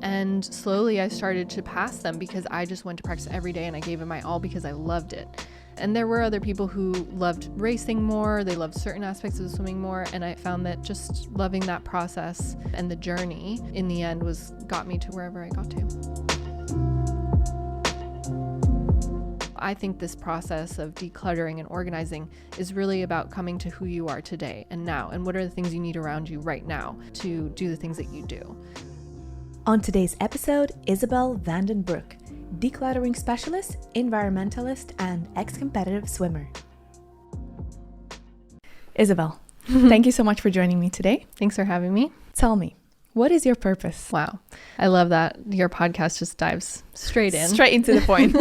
And slowly I started to pass them because I just went to practice every day and I gave it my all because I loved it. And there were other people who loved racing more, they loved certain aspects of the swimming more, and I found that just loving that process and the journey in the end got me to wherever I got to. I think this process of decluttering and organizing is really about coming to who you are today and now, and what are the things you need around you right now to do the things that you do. On today's episode, Isabelle Vandenbroucke, decluttering specialist, environmentalist, and ex-competitive swimmer. Isabelle, thank you so much for joining me today. Thanks for having me. Tell me, what is your purpose? Wow. I love that your podcast just dives straight into the point.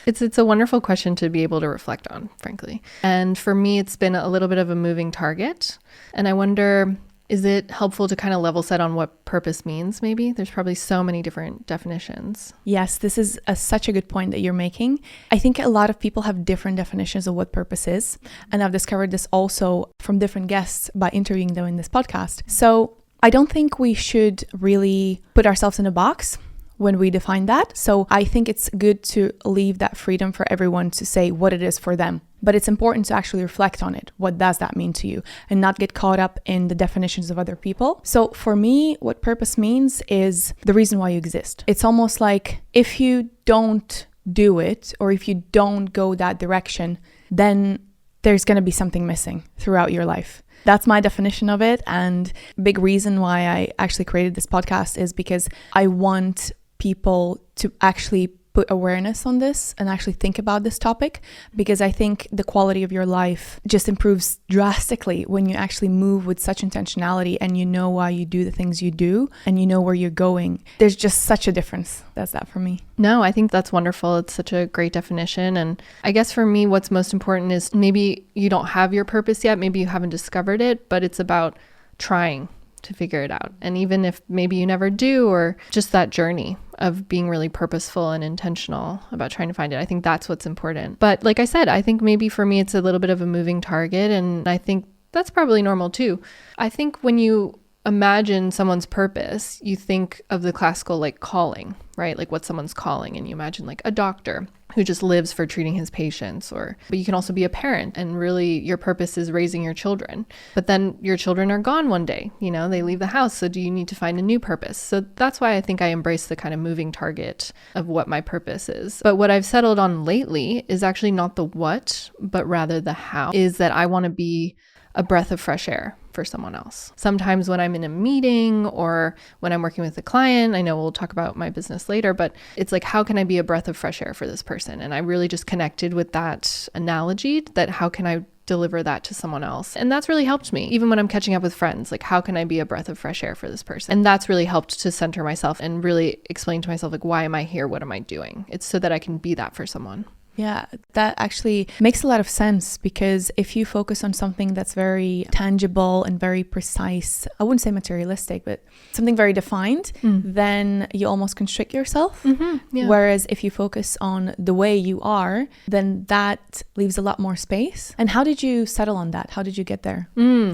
It's a wonderful question to be able to reflect on, frankly. And for me, it's been a little bit of a moving target. And I wonder, is it helpful to kind of level set on what purpose means, maybe? There's probably so many different definitions. Yes, this is such a good point that you're making. I think a lot of people have different definitions of what purpose is. And I've discovered this also from different guests by interviewing them in this podcast. So I don't think we should really put ourselves in a box when we define that. So I think it's good to leave that freedom for everyone to say what it is for them. But it's important to actually reflect on it. What does that mean to you? And not get caught up in the definitions of other people. So for me, what purpose means is the reason why you exist. It's almost like if you don't do it, or if you don't go that direction, then there's going to be something missing throughout your life. That's my definition of it. And big reason why I actually created this podcast is because I want people to actually put awareness on this and actually think about this topic, because I think the quality of your life just improves drastically when you actually move with such intentionality and you know why you do the things you do and you know where you're going. There's just such a difference. That's that for me. No, I think that's wonderful. It's such a great definition. And I guess for me, what's most important is maybe you don't have your purpose yet. Maybe you haven't discovered it, but it's about trying to figure it out. And even if maybe you never do, or just that journey of being really purposeful and intentional about trying to find it. I think that's what's important. But like I said, I think maybe for me, it's a little bit of a moving target. And I think that's probably normal too. I think when you imagine someone's purpose, you think of the classical like calling, right? Like what someone's calling. And you imagine like a doctor who just lives for treating his patients, but you can also be a parent and really your purpose is raising your children. But then your children are gone one day, they leave the house. So do you need to find a new purpose? So that's why I think I embrace the kind of moving target of what my purpose is. But what I've settled on lately is actually not the what, but rather the how, is that I want to be a breath of fresh air for someone else. Sometimes when I'm in a meeting or when I'm working with a client, I know we'll talk about my business later, but it's like, how can I be a breath of fresh air for this person? And I really just connected with that analogy, that how can I deliver that to someone else? And that's really helped me. Even when I'm catching up with friends, like how can I be a breath of fresh air for this person? And that's really helped to center myself and really explain to myself, like, why am I here? What am I doing? It's so that I can be that for someone. Yeah, that actually makes a lot of sense, because if you focus on something that's very tangible and very precise, I wouldn't say materialistic, but something very defined, then you almost constrict yourself. Yeah. Whereas if you focus on the way you are, then that leaves a lot more space. And how did you settle on that? How did you get there?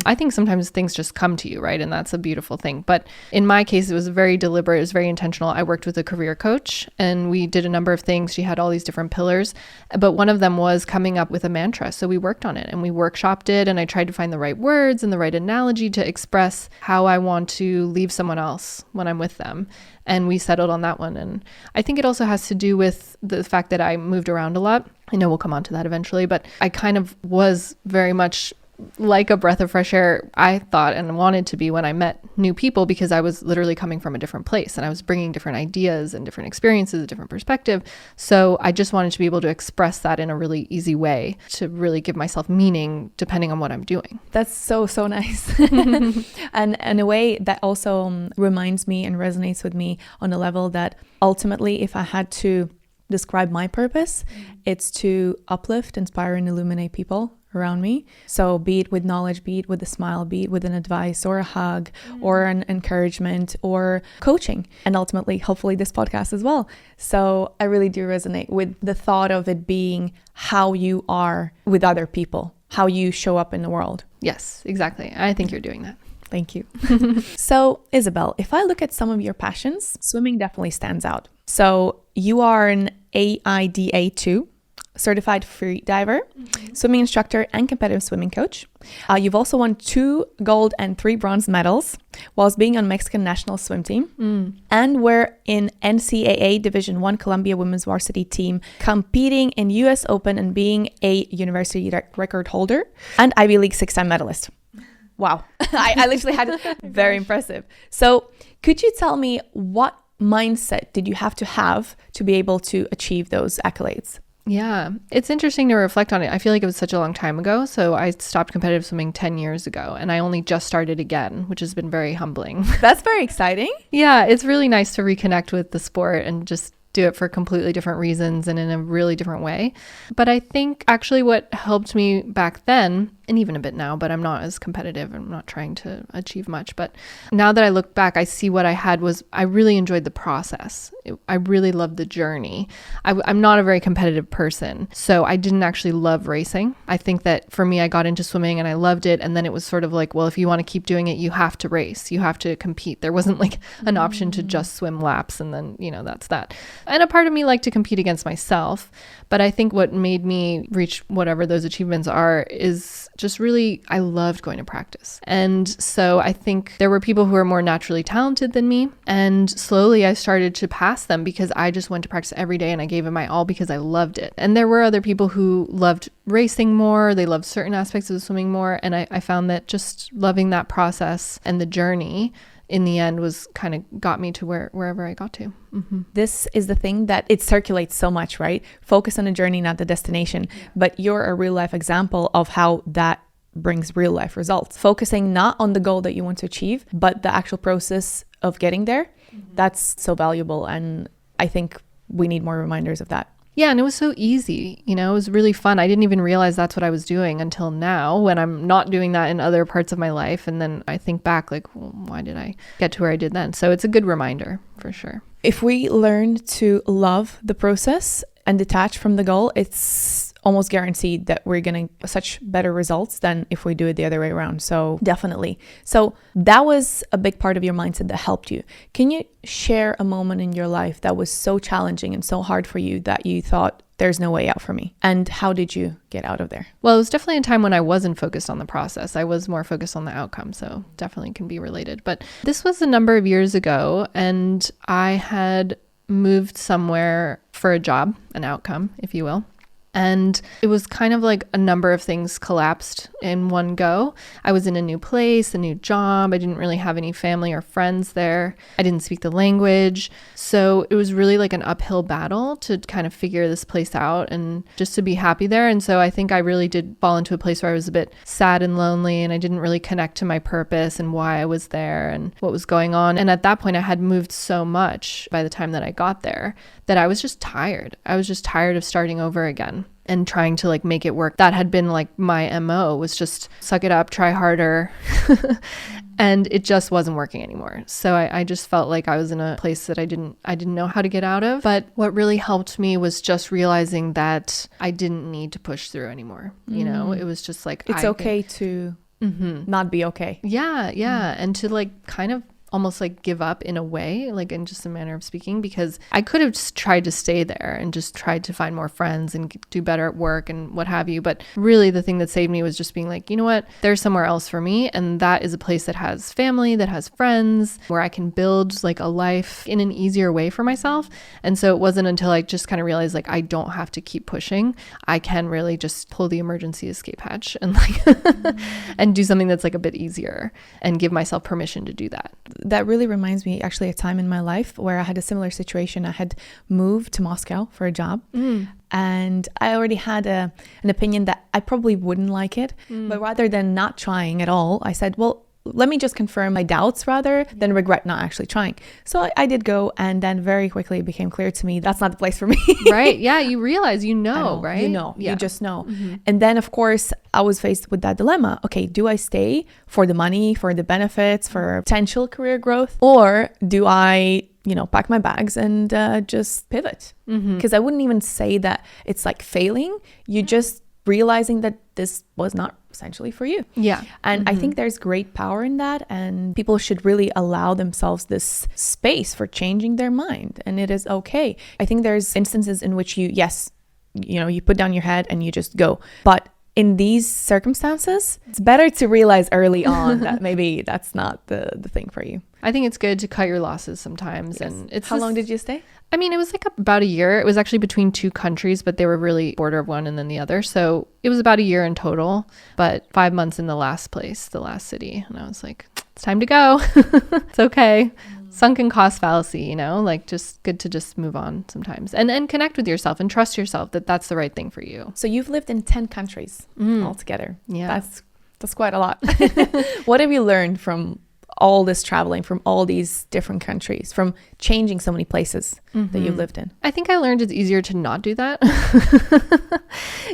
I think sometimes things just come to you, right? And that's a beautiful thing. But in my case, it was very deliberate. It was very intentional. I worked with a career coach and we did a number of things. She had all these different pillars. But one of them was coming up with a mantra. So we worked on it and we workshopped it, and I tried to find the right words and the right analogy to express how I want to leave someone else when I'm with them. And we settled on that one. And I think it also has to do with the fact that I moved around a lot. I know we'll come on to that eventually, but I kind of was very much like a breath of fresh air, I thought, and wanted to be when I met new people, because I was literally coming from a different place and I was bringing different ideas and different experiences, a different perspective. So I just wanted to be able to express that in a really easy way to really give myself meaning depending on what I'm doing. That's so nice. And in a way that also reminds me and resonates with me on a level that ultimately, if I had to describe my purpose, it's to uplift, inspire, and illuminate people around me. So be it with knowledge, be it with a smile, be it with an advice or a hug or an encouragement or coaching, and ultimately, hopefully this podcast as well. So I really do resonate with the thought of it being how you are with other people, how you show up in the world. Yes, exactly. I think you're doing that. Thank you. So, Isabelle, if I look at some of your passions, swimming definitely stands out. So you are an AIDA 2 certified free diver, swimming instructor, and competitive swimming coach. You've also won 2 gold and 3 bronze medals whilst being on Mexican national swim team. And were in NCAA Division 1 Columbia women's varsity team, competing in US Open and being a university record holder and Ivy League 6-time medalist. Wow. I literally had very impressive. So could you tell me what mindset did you have to be able to achieve those accolades? Yeah, it's interesting to reflect on it. I feel like it was such a long time ago. So I stopped competitive swimming 10 years ago and I only just started again, which has been very humbling. That's very exciting. Yeah, it's really nice to reconnect with the sport and just do it for completely different reasons and in a really different way. But I think actually what helped me back then, and even a bit now, but I'm not as competitive. I'm not trying to achieve much. But now that I look back, I see what I had was I really enjoyed the process. I really loved the journey. I'm not a very competitive person, so I didn't actually love racing. I think that for me, I got into swimming and I loved it. And then it was sort of like, well, if you want to keep doing it, you have to race. You have to compete. There wasn't like an option to just swim laps and then, that's that. And a part of me liked to compete against myself. But I think what made me reach whatever those achievements are is just really, I loved going to practice. And so I think there were people who were more naturally talented than me. And slowly I started to pass them because I just went to practice every day and I gave it my all because I loved it. And there were other people who loved racing more. They loved certain aspects of the swimming more. And I found that just loving that process and the journey in the end was kind of got me to wherever I got to. This is the thing that it circulates so much, right? Focus on the journey, not the destination. Yeah. But you're a real life example of how that brings real life results. Focusing not on the goal that you want to achieve, but the actual process of getting there. That's so valuable. And I think we need more reminders of that. Yeah, and it was so easy, it was really fun. I didn't even realize that's what I was doing until now when I'm not doing that in other parts of my life. And then I think back like, well, why did I get to where I did then? So it's a good reminder for sure. If we learn to love the process and detach from the goal, it's almost guaranteed that we're getting such better results than if we do it the other way around. So definitely. So that was a big part of your mindset that helped you. Can you share a moment in your life that was so challenging and so hard for you that you thought, there's no way out for me? And how did you get out of there? Well, it was definitely a time when I wasn't focused on the process. I was more focused on the outcome. So definitely can be related. But this was a number of years ago and I had moved somewhere for a job, an outcome, if you will. And it was kind of like a number of things collapsed in one go. I was in a new place, a new job. I didn't really have any family or friends there. I didn't speak the language. So it was really like an uphill battle to kind of figure this place out and just to be happy there. And so I think I really did fall into a place where I was a bit sad and lonely and I didn't really connect to my purpose and why I was there and what was going on. And at that point, I had moved so much by the time that I got there that I was just tired. I was just tired of starting over again and trying to like make it work. That had been like my MO, was just suck it up, try harder. And it just wasn't working anymore. So I just felt like I was in a place that I didn't know how to get out of. But what really helped me was just realizing that I didn't need to push through anymore. It was just like, it's okay to not be okay. Yeah. And to like kind of almost like give up in a way, like in just a manner of speaking, because I could have just tried to stay there and just tried to find more friends and do better at work and what have you. But really the thing that saved me was just being like, you know what, there's somewhere else for me. And that is a place that has family, that has friends, where I can build like a life in an easier way for myself. And so it wasn't until I just kind of realized like, I don't have to keep pushing. I can really just pull the emergency escape hatch and like, and do something that's like a bit easier and give myself permission to do that. That really reminds me actually a time in my life where I had a similar situation. I had moved to Moscow for a job and I already had an opinion that I probably wouldn't like it. But rather than not trying at all, I said, well, let me just confirm my doubts rather than regret not actually trying. So I did go, and then very quickly it became clear to me that's not the place for me. Right. Yeah. You realize, right? You just know. And then of course I was faced with that dilemma. Okay, do I stay for the money, for the benefits, for potential career growth, or do I pack my bags and just pivot? Because I wouldn't even say that it's like failing. You just realizing that this was not essentially for you. Yeah. And I think there's great power in that, and people should really allow themselves this space for changing their mind, and it is okay. I think there's instances in which you put down your head and you just go. But in these circumstances, it's better to realize early on that maybe that's not the thing for you. I think it's good to cut your losses sometimes. Yes. And it's How long did you stay? I mean, it was like about a year. It was actually between two countries, but they were really border of one and then the other. So it was about a year in total, but 5 months in the last place, the last city. And I was like, it's time to go. It's okay. Sunken cost fallacy, like just good to just move on sometimes and connect with yourself and trust yourself that that's the right thing for you. So you've lived in 10 countries altogether. Yeah. That's quite a lot. What have you learned from all this traveling, from all these different countries, from changing so many places that you've lived in? I think I learned it's easier to not do that.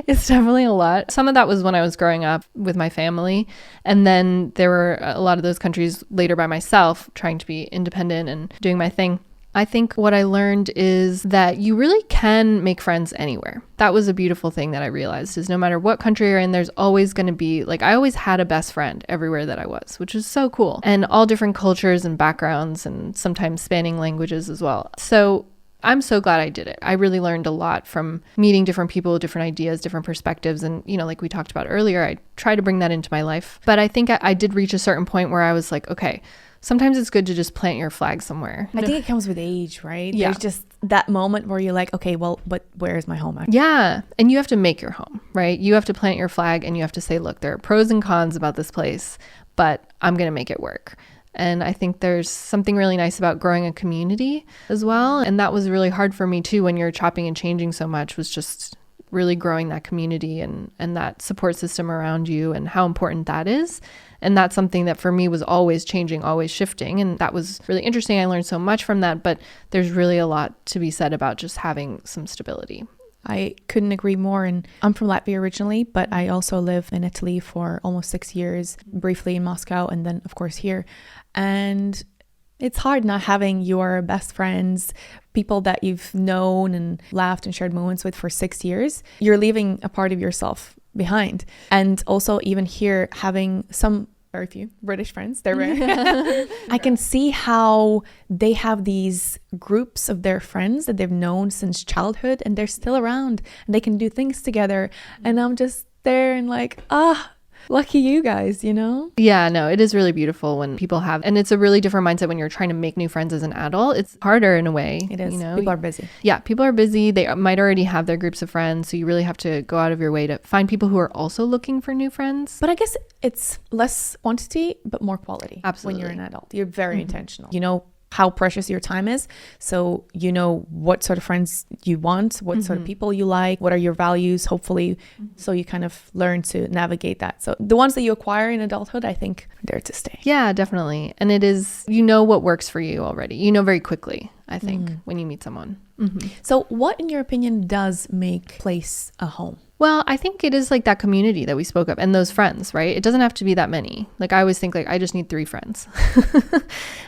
It's definitely a lot. Some of that was when I was growing up with my family. And then there were a lot of those countries later by myself, trying to be independent and doing my thing. I think what I learned is that you really can make friends anywhere. That was a beautiful thing that I realized, is no matter what country you're in, there's always going to be, like, I always had a best friend everywhere that I was, which was so cool. And all different cultures and backgrounds, and sometimes spanning languages as well. So I'm so glad I did it. I really learned a lot from meeting different people, different ideas, different perspectives. And, like we talked about earlier, I try to bring that into my life. But I think I did reach a certain point where I was like, okay, sometimes it's good to just plant your flag somewhere. I think it comes with age, right? Yeah. There's just that moment where you're like, okay, well, but where is my home actually? Yeah. And you have to make your home, right? You have to plant your flag and you have to say, look, there are pros and cons about this place, but I'm going to make it work. And I think there's something really nice about growing a community as well. And that was really hard for me too, when you're chopping and changing so much, was just really growing that community and that support system around you, and how important that is. And that's something that for me was always changing, always shifting. And that was really interesting. I learned so much from that, but there's really a lot to be said about just having some stability. I couldn't agree more. And I'm from Latvia originally, but I also lived in Italy for almost 6 years, briefly in Moscow, and then of course here. And it's hard not having your best friends, people that you've known and laughed and shared moments with for 6 years. You're leaving a part of yourself behind. And also even here, having very few British friends, they're rare. I can see how they have these groups of their friends that they've known since childhood, and they're still around and they can do things together. And I'm just there and like, lucky you guys, Yeah, no, it is really beautiful when people have, and it's a really different mindset when you're trying to make new friends as an adult. It's harder in a way. It is. People are busy. Yeah, people are busy. They might already have their groups of friends. So you really have to go out of your way to find people who are also looking for new friends. But I guess it's less quantity, but more quality. Absolutely. When you're an adult, you're very intentional. You know how precious your time is. So you know what sort of friends you want, what sort of people you like, what are your values, hopefully. So you kind of learn to navigate that. So the ones that you acquire in adulthood, I think are there to stay. Yeah, definitely. And it is, what works for you already. Very quickly, I think, when you meet someone. So what, in your opinion, does make a place a home? Well, I think it is like that community that we spoke of and those friends, right? It doesn't have to be that many. Like I always think I just need 3 friends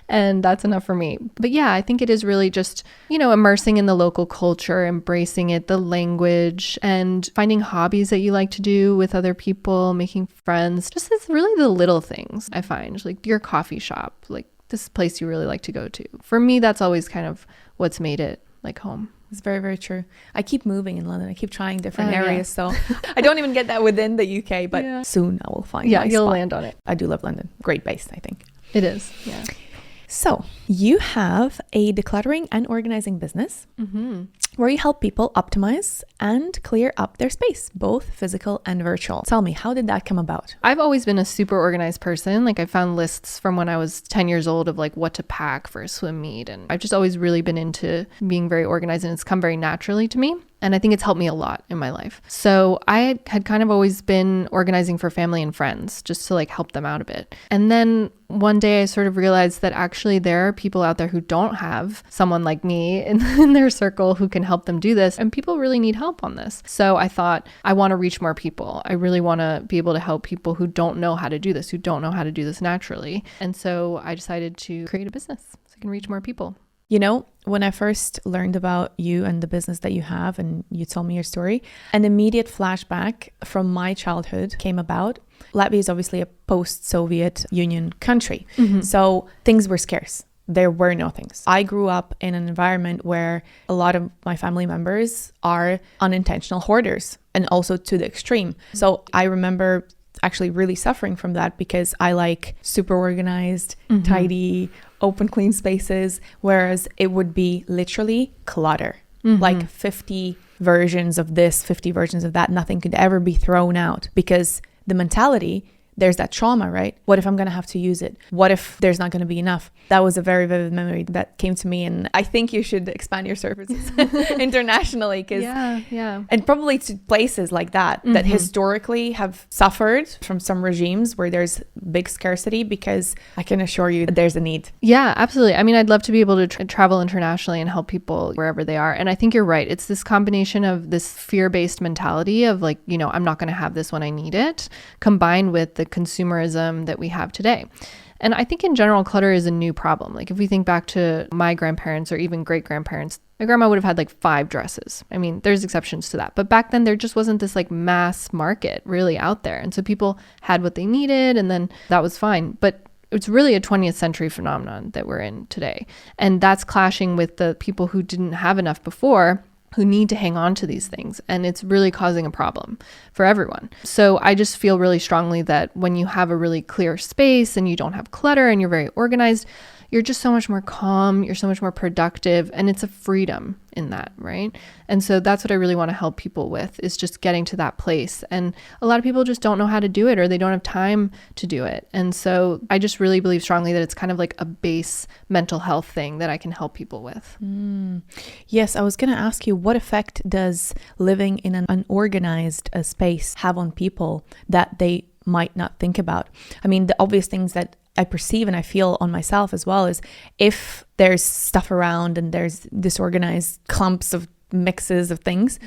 and that's enough for me. But yeah, I think it is really just, immersing in the local culture, embracing it, the language, and finding hobbies that you like to do with other people, making friends. Just it's really the little things I find, like your coffee shop, like this place you really like to go to. For me, that's always kind of what's made it like home. It's very, very true. I keep moving in London. I keep trying different areas. So I don't even get that within the UK, but soon I will find my you'll spot. land on it. I do love London. Great base, I think. It is. Yeah. So you have a decluttering and organizing business where you help people optimize and clear up their space, both physical and virtual. Tell me, how did that come about? I've always been a super organized person. Like I found lists from when I was 10 years old of like what to pack for a swim meet. And I've just always really been into being very organized, and it's come very naturally to me. And I think it's helped me a lot in my life. So I had kind of always been organizing for family and friends just to like help them out a bit. And then one day I sort of realized that actually there are people out there who don't have someone like me in their circle who can help them do this. And people really need help on this. So I thought, I want to reach more people. I really want to be able to help people who don't know how to do this, who don't know how to do this naturally. And so I decided to create a business so I can reach more people. When I first learned about you and the business that you have, and you told me your story, an immediate flashback from my childhood came about. Latvia is obviously a post-Soviet Union country. So things were scarce. There were no things. I grew up in an environment where a lot of my family members are unintentional hoarders, and also to the extreme. So I remember actually really suffering from that, because I like super organized, tidy, open, clean spaces, whereas it would be literally clutter, like 50 versions of this, 50 versions of that. Nothing could ever be thrown out, because the mentality, there's that trauma, right? What if I'm going to have to use it? What if there's not going to be enough? That was a very vivid memory that came to me. And I think you should expand your services internationally. And probably to places like that, that historically have suffered from some regimes where there's big scarcity, because I can assure you that there's a need. Yeah, absolutely. I mean, I'd love to be able to travel internationally and help people wherever they are. And I think you're right. It's this combination of this fear-based mentality of like, you know, I'm not going to have this when I need it, combined with the consumerism that we have today. And I think in general, clutter is a new problem. Like if we think back to my grandparents or even great grandparents, my grandma would have had like 5 dresses. I mean, there's exceptions to that. But back then there just wasn't this like mass market really out there. And so people had what they needed, and then that was fine. But it's really a 20th century phenomenon that we're in today. And that's clashing with the people who didn't have enough before, who need to hang on to these things. And it's really causing a problem for everyone. So I just feel really strongly that when you have a really clear space and you don't have clutter and you're very organized, you're just so much more calm, you're so much more productive, and it's a freedom in that, right? And so that's what I really want to help people with, is just getting to that place. And a lot of people just don't know how to do it, or they don't have time to do it. And so I just really believe strongly that it's kind of like a base mental health thing that I can help people with. Yes, I was going to ask you, what effect does living in an unorganized space have on people that they might not think about? I mean, the obvious things that I perceive and I feel on myself as well is, if there's stuff around and there's disorganized clumps of mixes of things,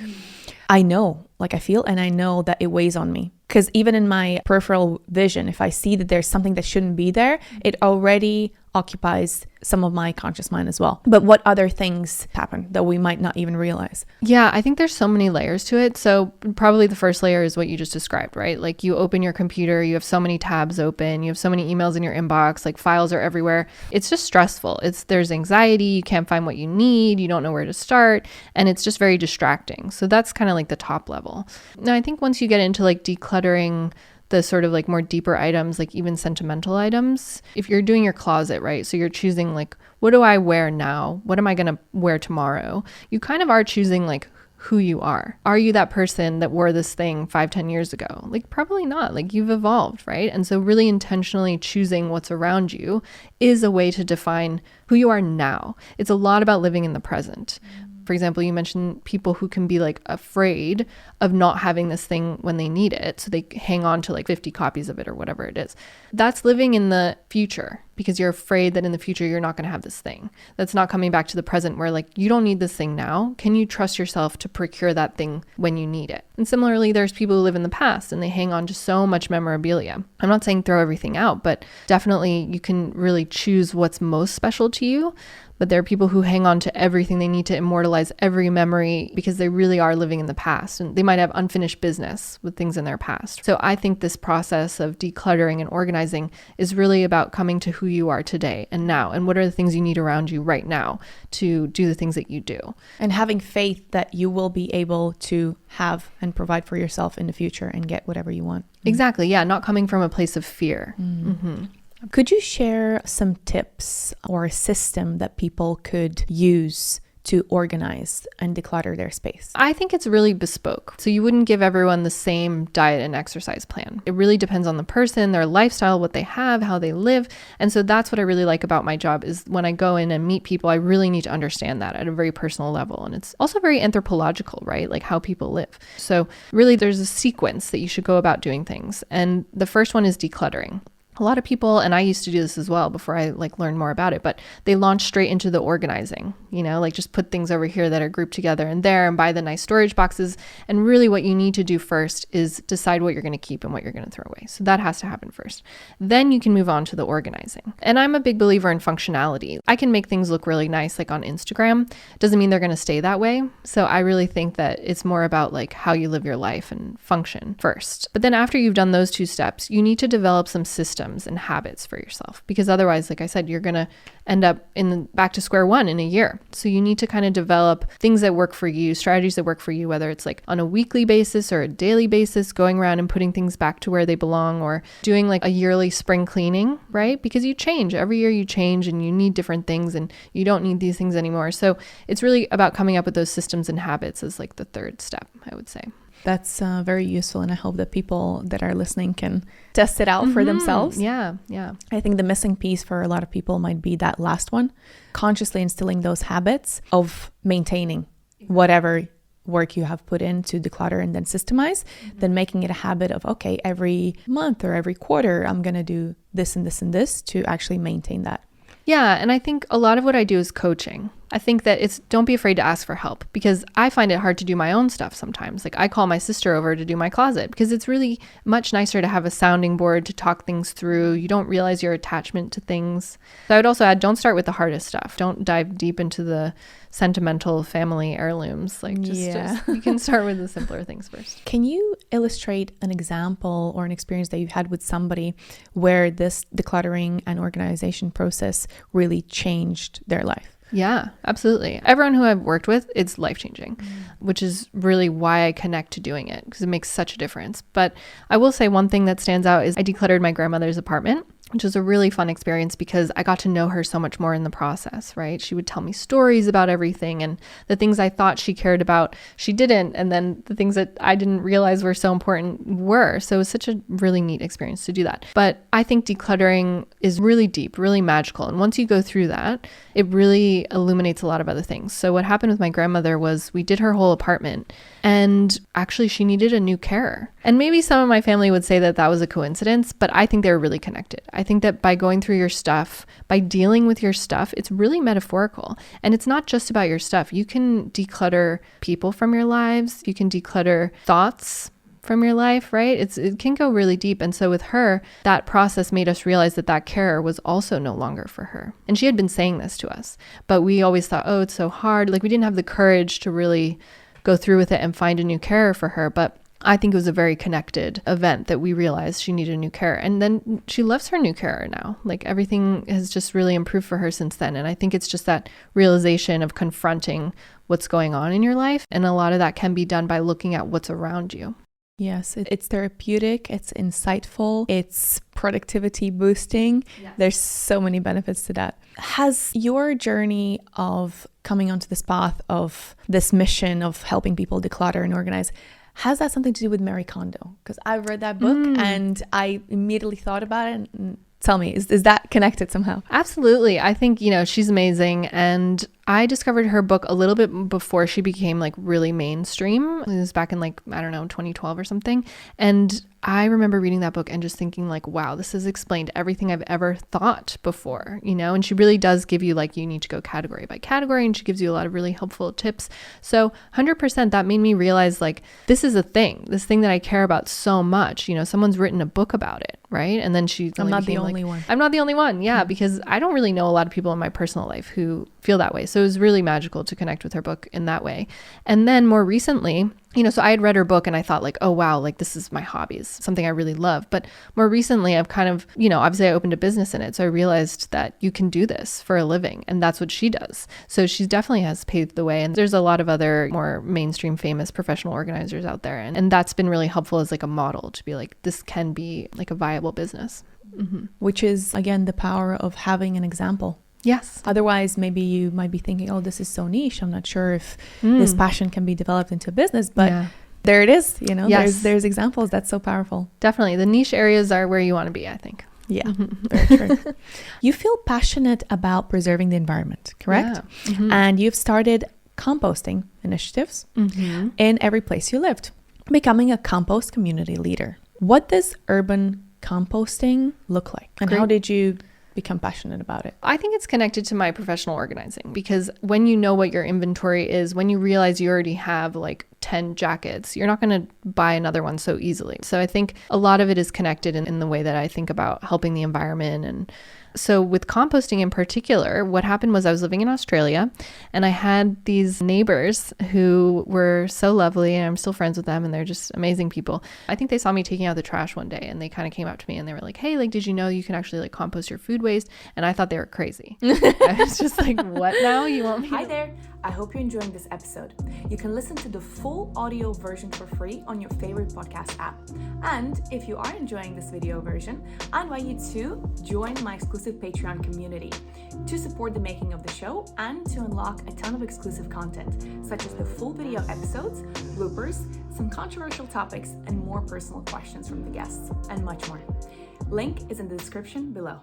I know, like I feel, and I know that it weighs on me. Because even in my peripheral vision, if I see that there's something that shouldn't be there, it already occupies some of my conscious mind as well. But what other things happen that we might not even realize? Yeah, I think there's so many layers to it. So probably the first layer is what you just described, right? Like you open your computer, you have so many tabs open, you have so many emails in your inbox, like files are everywhere. It's just stressful. There's anxiety, you can't find what you need, you don't know where to start, and it's just very distracting. So that's kind of like the top level. Now, I think once you get into like decluttering the sort of like more deeper items, like even sentimental items, if you're doing your closet, right? So you're choosing like, what do I wear now? What am I going to wear tomorrow? You kind of are choosing like who you are. Are you that person that wore this thing 5-10 years ago? Like probably not. Like you've evolved, right? And so really intentionally choosing what's around you is a way to define who you are now. It's a lot about living in the present. For example, you mentioned people who can be like afraid of not having this thing when they need it. So they hang on to like 50 copies of it or whatever it is. That's living in the future, because you're afraid that in the future you're not going to have this thing. That's not coming back to the present, where like you don't need this thing now. Can you trust yourself to procure that thing when you need it? And similarly, there's people who live in the past and they hang on to so much memorabilia. I'm not saying throw everything out, but definitely you can really choose what's most special to you. But there are people who hang on to everything. They need to immortalize every memory because they really are living in the past, and they might have unfinished business with things in their past. So I think this process of decluttering and organizing is really about coming to who you are today and now, and what are the things you need around you right now to do the things that you do. And having faith that you will be able to have and provide for yourself in the future and get whatever you want. Exactly. Yeah. Not coming from a place of fear. Could you share some tips or a system that people could use to organize and declutter their space? I think it's really bespoke. So you wouldn't give everyone the same diet and exercise plan. It really depends on the person, their lifestyle, what they have, how they live. And so that's what I really like about my job, is when I go in and meet people, I really need to understand that at a very personal level. And it's also very anthropological, right? Like how people live. So really there's a sequence that you should go about doing things. And the first one is decluttering. a lot of people, and I used to do this as well before I like learned more about it, but they launch straight into the organizing, you know, like just put things over here that are grouped together and there and buy the nice storage boxes. And really what you need to do first is decide what you're going to keep and what you're going to throw away. So that has to happen first. Then you can move on to the organizing. And I'm a big believer in functionality. I can make things look really nice, like on Instagram. Doesn't mean they're going to stay that way. So I really think that it's more about like how you live your life and function first. But then after you've done those two steps, you need to develop some systems and habits for yourself, because otherwise, like I said, you're going to end up back to square one in a year. So you need to kind of develop things that work for you, strategies that work for you, whether it's like on a weekly basis or a daily basis, going around and putting things back to where they belong, or doing like a yearly spring cleaning, right? Because you change every year, you change and you need different things and you don't need these things anymore. So it's really about coming up with those systems and habits as like the third step, I would say. That's very useful, and I hope that people that are listening can test it out for themselves. Yeah. I think the missing piece for a lot of people might be that last one, consciously instilling those habits of maintaining whatever work you have put in to declutter and then systemize, then making it a habit of, okay, every month or every quarter, I'm going to do this and this and this to actually maintain that. Yeah. And I think a lot of what I do is coaching. I think that don't be afraid to ask for help, because I find it hard to do my own stuff sometimes. Like I call my sister over to do my closet because it's really much nicer to have a sounding board to talk things through. You don't realize your attachment to things. So I would also add, don't start with the hardest stuff. Don't dive deep into the sentimental family heirlooms. Like just you can start with the simpler things first. Can you illustrate an example or an experience that you've had with somebody where this decluttering and organization process really changed their life? Yeah, absolutely. Everyone who I've worked with, it's life-changing, which is really why I connect to doing it, because it makes such a difference. But I will say one thing that stands out is I decluttered my grandmother's apartment, which was a really fun experience because I got to know her so much more in the process, right? She would tell me stories about everything, and the things I thought she cared about, she didn't. And then the things that I didn't realize were so important were. So it was such a really neat experience to do that. But I think decluttering is really deep, really magical. And once you go through that, it really illuminates a lot of other things. So what happened with my grandmother was we did her whole apartment, and actually she needed a new carer. And maybe some of my family would say that that was a coincidence, but I think they're really connected. I think that by going through your stuff, by dealing with your stuff, it's really metaphorical. And it's not just about your stuff. You can declutter people from your lives. You can declutter thoughts from your life, right? It can go really deep. And so with her, that process made us realize that that carer was also no longer for her. And she had been saying this to us, but we always thought, oh, it's so hard. Like we didn't have the courage to really go through with it and find a new carer for her. But I think it was a very connected event that we realized she needed a new carer. And then she loves her new carer now. Like everything has just really improved for her since then. And I think it's just that realization of confronting what's going on in your life. And a lot of that can be done by looking at what's around you. Yes, it's therapeutic, it's insightful, it's productivity boosting. Yes. There's so many benefits to that. Has your journey of coming onto this path of this mission of helping people declutter and organize, has that something to do with Marie Kondo? Because I've read that book and I immediately thought about it. And tell me, is that connected somehow? Absolutely. I think, she's amazing. And I discovered her book a little bit before she became like really mainstream. It was back in 2012 or something. And I remember reading that book and just thinking like, wow, this has explained everything I've ever thought before, and she really does give you you need to go category by category, and she gives you a lot of really helpful tips. So 100% that made me realize this is this thing that I care about so much. Someone's written a book about it, right? And then I'm not the only one. I'm not the only one. Yeah, because I don't really know a lot of people in my personal life who feel that way. So it was really magical to connect with her book in that way. And then more recently, so I had read her book and I thought oh, wow, this is my hobbies, something I really love. But more recently, I've kind of, obviously I opened a business in it. So I realized that you can do this for a living, and that's what she does. So she definitely has paved the way. And there's a lot of other more mainstream famous professional organizers out there. And that's been really helpful as a model to be this can be a viable business. Mm-hmm. Which is, again, the power of having an example. Yes. Otherwise, maybe you might be thinking, oh, this is so niche. I'm not sure if this passion can be developed into a business, but there it is. Yes. There's examples. That's so powerful. Definitely. The niche areas are where you want to be, I think. Yeah, very true. You feel passionate about preserving the environment, correct? Yeah. Mm-hmm. And you've started composting initiatives in every place you lived, becoming a compost community leader. What does urban composting look like? And how did you become passionate about it? I think it's connected to my professional organizing, because when you know what your inventory is, when you realize you already have like 10 jackets, you're not going to buy another one so easily. So I think a lot of it is connected in the way that I think about helping the environment. And so with composting in particular, what happened was I was living in Australia and I had these neighbors who were so lovely, and I'm still friends with them, and they're just amazing people. I think they saw me taking out the trash one day, and they kind of came up to me and they were like, hey, like, did you know you can actually like compost your food waste? And I thought they were crazy. I was just like, what now? You want me Hi there. I hope you're enjoying this episode. You can listen to the full audio version for free on your favorite podcast app. And if you are enjoying this video version, I invite you to join my exclusive Patreon community to support the making of the show and to unlock a ton of exclusive content, such as the full video episodes, bloopers, some controversial topics, and more personal questions from the guests, and much more. Link is in the description below.